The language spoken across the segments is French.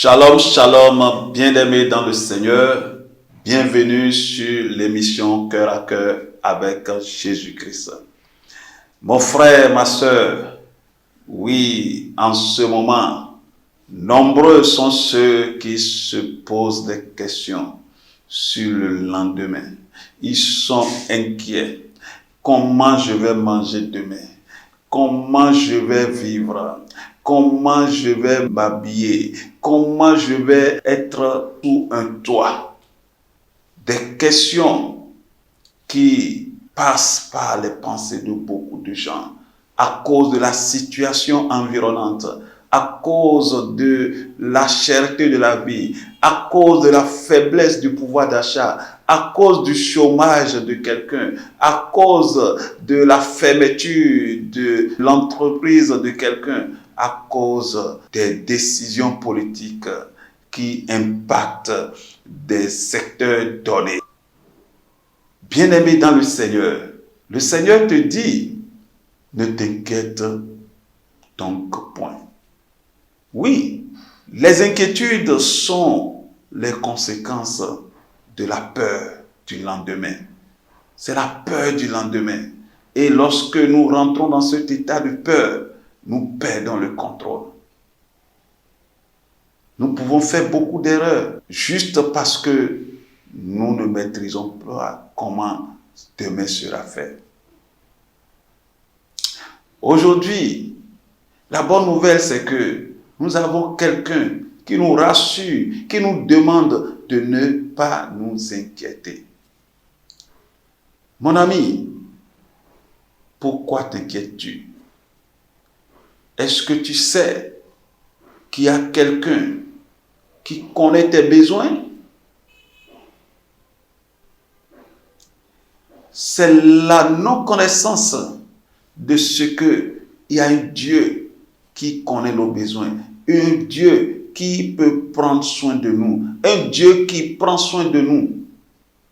Shalom, shalom, bien-aimés dans le Seigneur. Bienvenue sur l'émission Cœur à Cœur avec Jésus-Christ. Mon frère, ma sœur, oui, en ce moment, nombreux sont ceux qui se posent des questions sur le lendemain. Ils sont inquiets. Comment je vais manger demain? Comment je vais vivre? Comment je vais m'habiller? Comment je vais être sous un toit? Des questions qui passent par les pensées de beaucoup de gens à cause de la situation environnante, à cause de la cherté de la vie, à cause de la faiblesse du pouvoir d'achat, à cause du chômage de quelqu'un, à cause de la fermeture de l'entreprise de quelqu'un, à cause des décisions politiques qui impactent des secteurs donnés. Bien-aimé dans le Seigneur te dit, ne t'inquiète donc point. Oui, les inquiétudes sont les conséquences de la peur du lendemain. C'est la peur du lendemain. Et lorsque nous rentrons dans cet état de peur, nous perdons le contrôle. Nous pouvons faire beaucoup d'erreurs juste parce que nous ne maîtrisons pas comment demain sera fait. Aujourd'hui, la bonne nouvelle, c'est que nous avons quelqu'un qui nous rassure, qui nous demande de ne pas nous inquiéter. Mon ami, pourquoi t'inquiètes-tu? Est-ce que tu sais qu'il y a quelqu'un qui connaît tes besoins? C'est la non-connaissance de ce qu'il y a un Dieu qui connaît nos besoins, un Dieu qui peut prendre soin de nous, un Dieu qui prend soin de nous.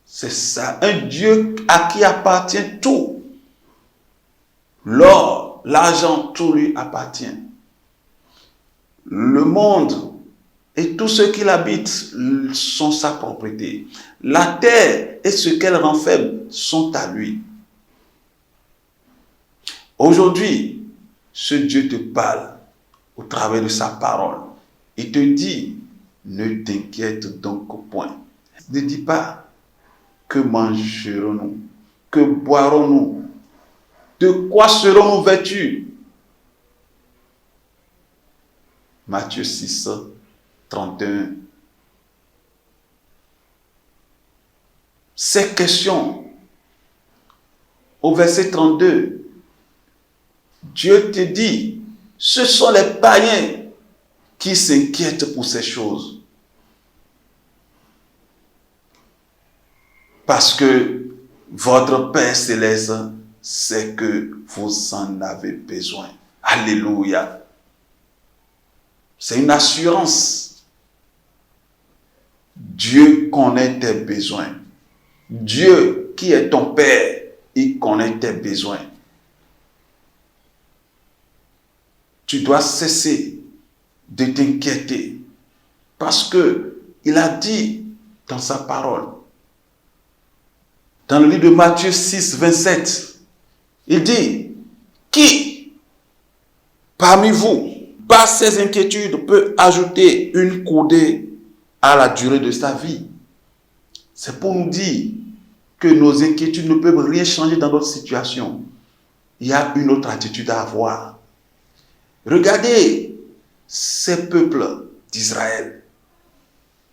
C'est ça, un Dieu à qui appartient tout. L'or, l'argent, tout lui appartient. Le monde et tout ce qui l'habite sont sa propriété. La terre et ce qu'elle renferme sont à lui. Aujourd'hui, ce Dieu te parle au travers de sa parole. Il te dit, ne t'inquiète donc point. Ne dis pas, que mangerons-nous? Que boirons-nous? De quoi serons-nous vêtus? Matthieu 6, 31. Ces questions, au verset 32, Dieu te dit, ce sont les païens qui s'inquiètent pour ces choses. Parce que votre Père Céleste sait que vous en avez besoin. Alléluia. C'est une assurance. Dieu connaît tes besoins. Dieu qui est ton Père, il connaît tes besoins. Tu dois cesser de t'inquiéter parce que il a dit dans sa parole, dans le livre de Matthieu 6, 27, il dit, qui parmi vous, par ses inquiétudes, peut ajouter une coudée à la durée de sa vie? C'est pour nous dire que nos inquiétudes ne peuvent rien changer dans notre situation. Il y a une autre attitude à avoir. Regardez ces peuples d'Israël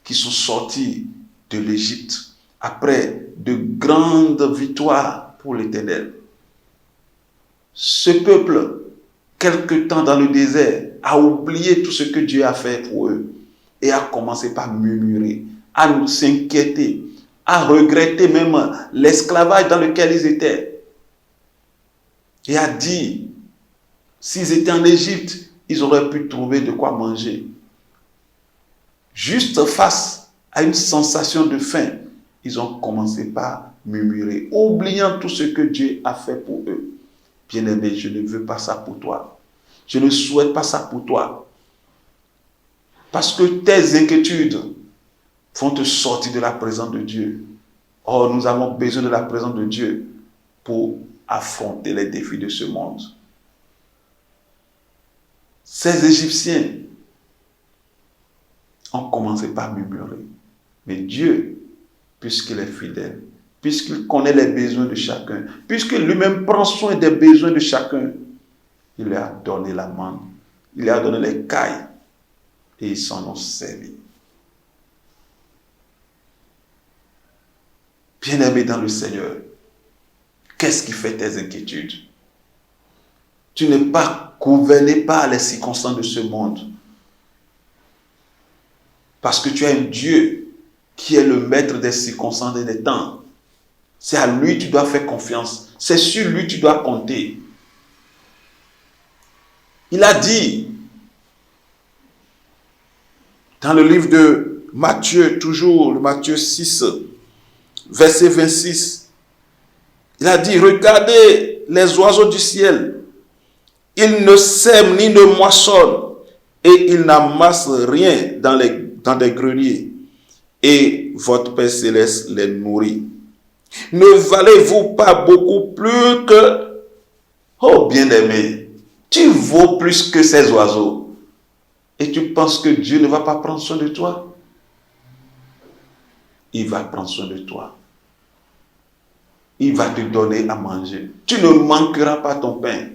qui sont sortis de l'Égypte après de grandes victoires pour l'Éternel. Ce peuple, quelque temps dans le désert, a oublié tout ce que Dieu a fait pour eux et a commencé par murmurer, à nous s'inquiéter, à regretter même l'esclavage dans lequel ils étaient. Et a dit, s'ils étaient en Égypte, ils auraient pu trouver de quoi manger. Juste face à une sensation de faim, ils ont commencé par murmurer, oubliant tout ce que Dieu a fait pour eux. Bien-aimé, je ne veux pas ça pour toi. Je ne souhaite pas ça pour toi. Parce que tes inquiétudes vont te sortir de la présence de Dieu. Or, nous avons besoin de la présence de Dieu pour affronter les défis de ce monde. Ces Égyptiens ont commencé par murmurer. Mais Dieu, puisqu'il est fidèle, puisqu'il connaît les besoins de chacun, puisque lui-même prend soin des besoins de chacun, il leur a donné la manne, il leur a donné les cailles et ils s'en ont servi. Bien-aimé dans le Seigneur, qu'est-ce qui fait tes inquiétudes? Tu n'es pas gouverné par les circonstances de ce monde. Parce que tu as un Dieu qui est le maître des circonstances et des temps. C'est à lui que tu dois faire confiance. C'est sur lui que tu dois compter. Il a dit, dans le livre de Matthieu, toujours le Matthieu 6, verset 26, il a dit, regardez les oiseaux du ciel. Ils ne sèment ni ne moissonnent et ils n'amassent rien dans des greniers. Et votre Père céleste les nourrit. Ne valez-vous pas beaucoup plus que... Oh bien-aimé, tu vaux plus que ces oiseaux. Et tu penses que Dieu ne va pas prendre soin de toi? Il va prendre soin de toi. Il va te donner à manger. Tu ne manqueras pas ton pain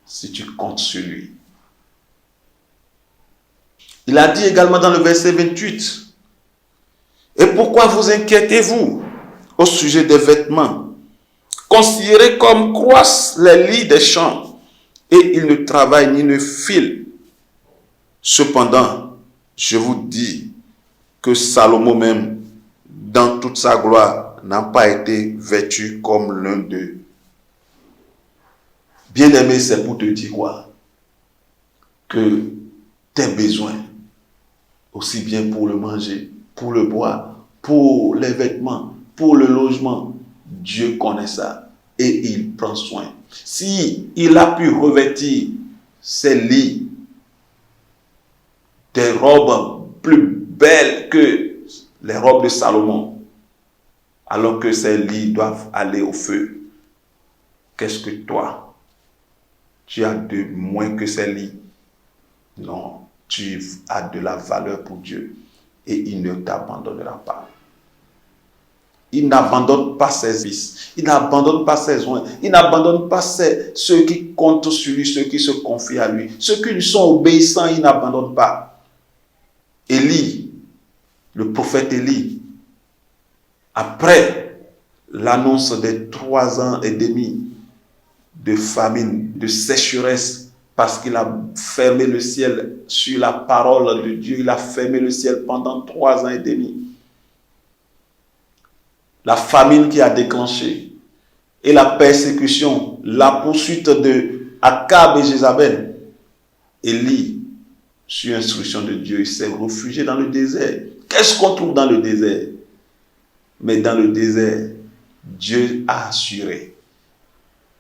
si tu comptes sur lui. Il a dit également dans le verset 28, « Et pourquoi vous inquiétez-vous au sujet des vêtements? Considérez comme croissent les lits des champs, et ils ne travaillent ni ne filent. Cependant, je vous dis que Salomon même, dans toute sa gloire, n'a pas été vêtu comme l'un d'eux. » Bien-aimé, c'est pour te dire quoi? Que tes besoins, aussi bien pour le manger, pour le boire, pour les vêtements, pour le logement, Dieu connaît ça et il prend soin. Si il a pu revêtir ses lits des robes plus belles que les robes de Salomon, alors que ces lits doivent aller au feu, qu'est-ce que toi, tu as de moins que ces lits? Non, tu as de la valeur pour Dieu et il ne t'abandonnera pas. Il n'abandonne pas ses vices, il n'abandonne pas ses soins, il n'abandonne pas ceux qui comptent sur lui, ceux qui se confient à lui, ceux qui lui sont obéissants, il n'abandonne pas. Élie, le prophète Élie, après l'annonce des 3 ans et demi de famine, de sécheresse, parce qu'il a fermé le ciel sur la parole de Dieu, il a fermé le ciel pendant 3 ans et demi. La famine qui a déclenché et la persécution, la poursuite de Akab et Jézabel. Élie, sur instruction de Dieu, il s'est réfugié dans le désert. Qu'est-ce qu'on trouve dans le désert? Mais dans le désert, Dieu a assuré.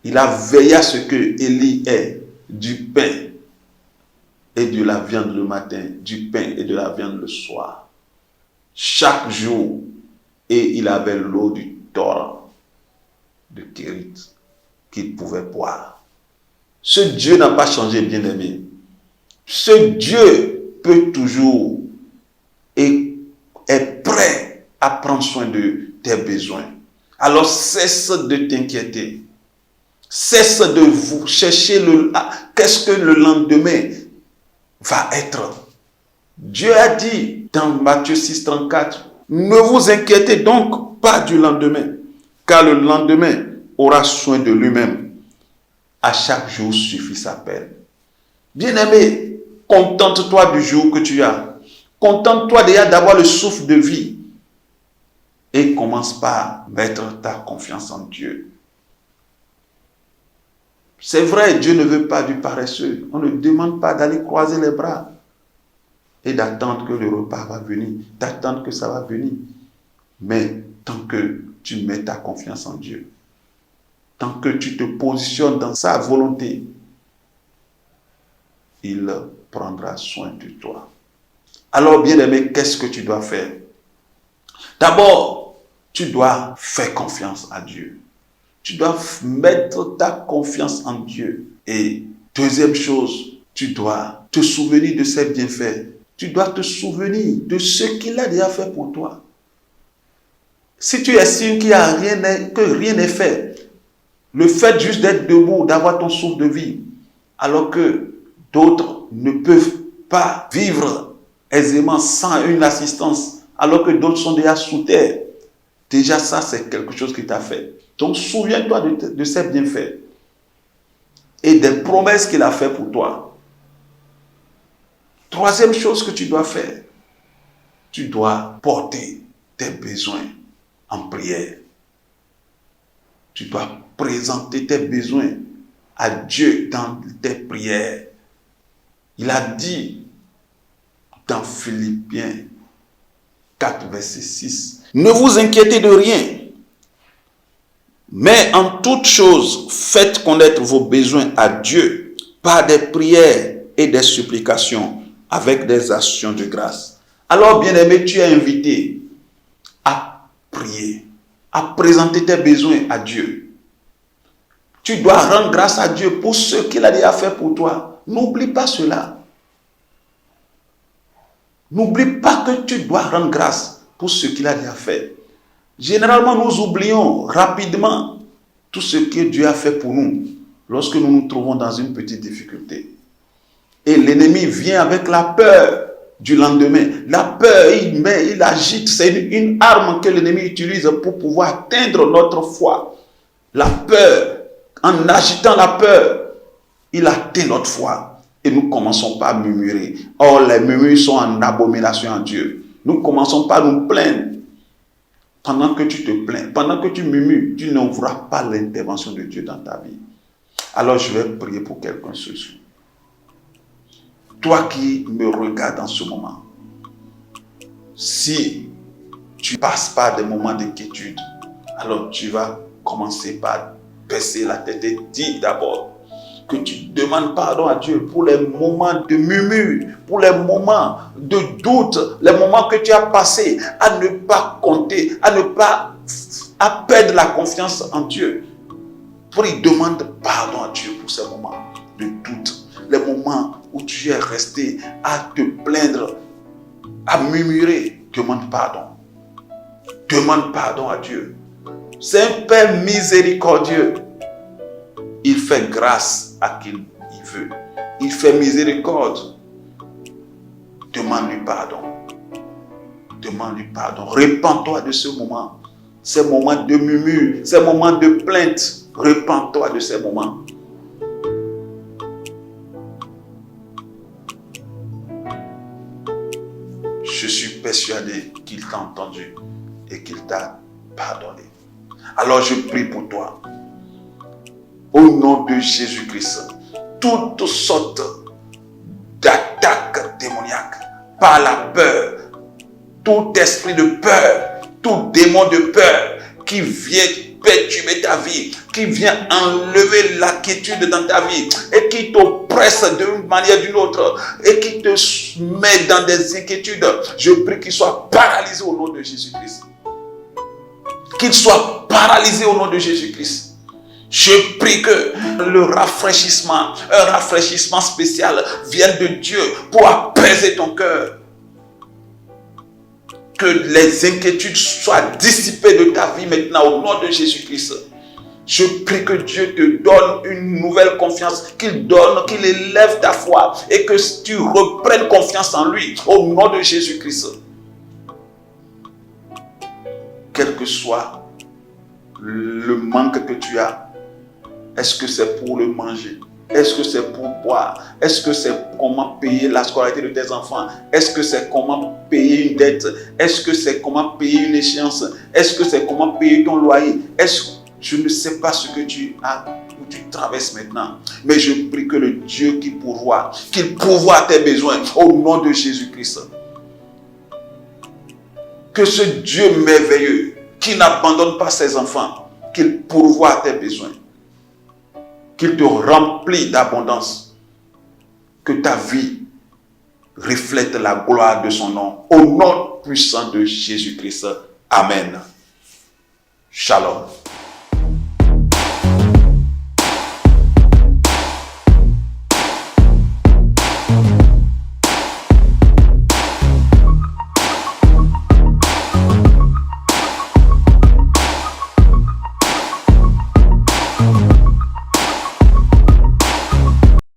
Il a veillé à ce que Élie ait du pain et de la viande le matin, du pain et de la viande le soir. Chaque jour, et il avait l'eau du torrent de Kérit qu'il pouvait boire. Ce Dieu n'a pas changé, bien-aimé. Ce Dieu peut toujours et est prêt à prendre soin de tes besoins. Alors cesse de t'inquiéter. Cesse de vous chercher qu'est-ce que le lendemain va être. Dieu a dit dans Matthieu 6, 34, ne vous inquiétez donc pas du lendemain, car le lendemain aura soin de lui-même. À chaque jour suffit sa peine. Bien-aimé, contente-toi du jour que tu as. Contente-toi déjà d'avoir le souffle de vie. Et commence par mettre ta confiance en Dieu. C'est vrai, Dieu ne veut pas du paresseux. On ne demande pas d'aller croiser les bras et d'attendre que le repas va venir, d'attendre que ça va venir. Mais tant que tu mets ta confiance en Dieu, tant que tu te positionnes dans sa volonté, il prendra soin de toi. Alors, bien-aimé, qu'est-ce que tu dois faire? D'abord, tu dois faire confiance à Dieu. Tu dois mettre ta confiance en Dieu. Et deuxième chose, tu dois te souvenir de ses bienfaits. Tu dois te souvenir de ce qu'il a déjà fait pour toi. Si tu estimes que rien n'est fait, le fait juste d'être debout, d'avoir ton souffle de vie, alors que d'autres ne peuvent pas vivre aisément sans une assistance, alors que d'autres sont déjà sous terre, déjà ça c'est quelque chose qui t'a fait. Donc souviens-toi de ses bienfaits et des promesses qu'il a fait pour toi. Troisième chose que tu dois faire, tu dois porter tes besoins en prière. Tu dois présenter tes besoins à Dieu dans tes prières. Il a dit dans Philippiens 4, verset 6, « Ne vous inquiétez de rien, mais en toute chose, faites connaître vos besoins à Dieu par des prières et des supplications avec des actions de grâce. » Alors, bien-aimé, tu es invité à prier, à présenter tes besoins à Dieu. Tu dois rendre grâce à Dieu pour ce qu'il a déjà fait pour toi. N'oublie pas cela. N'oublie pas que tu dois rendre grâce pour ce qu'il a déjà fait. Généralement, nous oublions rapidement tout ce que Dieu a fait pour nous lorsque nous nous trouvons dans une petite difficulté. Et l'ennemi vient avec la peur du lendemain. La peur, il agite. C'est une arme que l'ennemi utilise pour pouvoir atteindre notre foi. La peur, en agitant la peur, il atteint notre foi. Et nous commençons pas à murmurer. Or, les murmures sont en abomination à Dieu. Nous commençons pas à nous plaindre. Pendant que tu te plains, pendant que tu murmures, tu n'auras pas l'intervention de Dieu dans ta vie. Alors, je vais prier pour quelqu'un ce soir. Toi qui me regardes en ce moment, si tu passes par des moments d'inquiétude, alors tu vas commencer par baisser la tête et dire d'abord que tu demandes pardon à Dieu pour les moments de murmure, pour les moments de doute, les moments que tu as passés à ne pas compter, à perdre la confiance en Dieu. Pour y demander pardon à Dieu pour ces moments de doute, les moments où tu es resté à te plaindre, à murmurer, demande pardon. Demande pardon à Dieu. C'est un Père miséricordieux. Il fait grâce à qui il veut. Il fait miséricorde. Demande-lui pardon. Demande-lui pardon. Repends-toi de ce moment. Ces moments de murmure, ces moments de plainte. Repends-toi de ces moments. Je suis persuadé qu'il t'a entendu et qu'il t'a pardonné. Alors je prie pour toi. Au nom de Jésus-Christ, toutes sortes d'attaques démoniaques par la peur, tout esprit de peur, tout démon de peur qui vient perturber ta vie, qui vient enlever la quiétude dans ta vie et qui t'oppresse d'une manière ou d'une autre et qui te met dans des inquiétudes, je prie qu'il soit paralysé au nom de Jésus-Christ. Qu'il soit paralysé au nom de Jésus-Christ. Je prie que le rafraîchissement, un rafraîchissement spécial vienne de Dieu pour apaiser ton cœur. Que les inquiétudes soient dissipées de ta vie maintenant au nom de Jésus-Christ. Je prie que Dieu te donne une nouvelle confiance, qu'il élève ta foi et que tu reprennes confiance en lui au nom de Jésus-Christ. Quel que soit le manque que tu as, est-ce que c'est pour le manger? Est-ce que c'est pour boire? Est-ce que c'est comment payer la scolarité de tes enfants? Est-ce que c'est comment payer une dette? Est-ce que c'est comment payer une échéance? Est-ce que c'est comment payer ton loyer? Je ne sais pas ce que tu as ou tu traverses maintenant. Mais je prie que le Dieu qu'il pourvoit à tes besoins au nom de Jésus-Christ. Que ce Dieu merveilleux qui n'abandonne pas ses enfants, qu'il pourvoie à tes besoins. Qu'il te remplit d'abondance. Que ta vie reflète la gloire de son nom. Au nom puissant de Jésus-Christ. Amen. Shalom.